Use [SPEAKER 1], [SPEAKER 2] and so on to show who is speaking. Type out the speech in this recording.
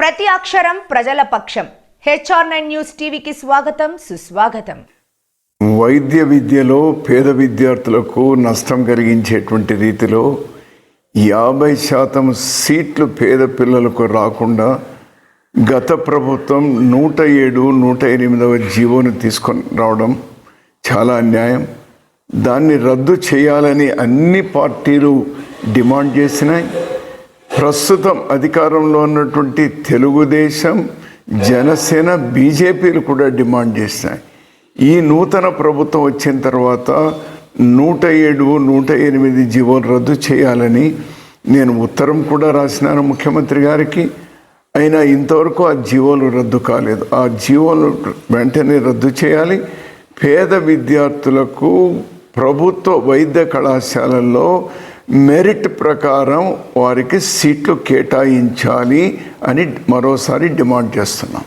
[SPEAKER 1] ప్రతి అక్షరం ప్రజల పక్షం. HR9 న్యూస్ టీవీకి స్వాగతం, సుస్వాగతం.
[SPEAKER 2] వైద్య విద్యలో పేద విద్యార్థులకు నష్టం కలిగించేటువంటి రీతిలో 50% సీట్లు పేద పిల్లలకు రాకుండా గత ప్రభుత్వం 107, 108వ జీవోను తీసుకొని రావడం చాలా అన్యాయం. దాన్ని రద్దు చేయాలని అన్ని పార్టీలు డిమాండ్ చేసినాయి. ప్రస్తుతం అధికారంలో ఉన్నటువంటి తెలుగుదేశం, జనసేన, బీజేపీలు కూడా డిమాండ్ చేసినాయి. ఈ నూతన ప్రభుత్వం వచ్చిన తర్వాత 107, 108 జీవోలు రద్దు చేయాలని నేను ఉత్తరం కూడా రాసినాను ముఖ్యమంత్రి గారికి. అయినా ఇంతవరకు ఆ జీవోలు రద్దు కాలేదు. ఆ జీవోలు వెంటనే రద్దు చేయాలి. పేద విద్యార్థులకు ప్రభుత్వ వైద్య కళాశాలల్లో మెరిట్ ప్రకారం వారికి సీట్లు కేటాయించాలి అని మరోసారి డిమాండ్ చేస్తున్నాం.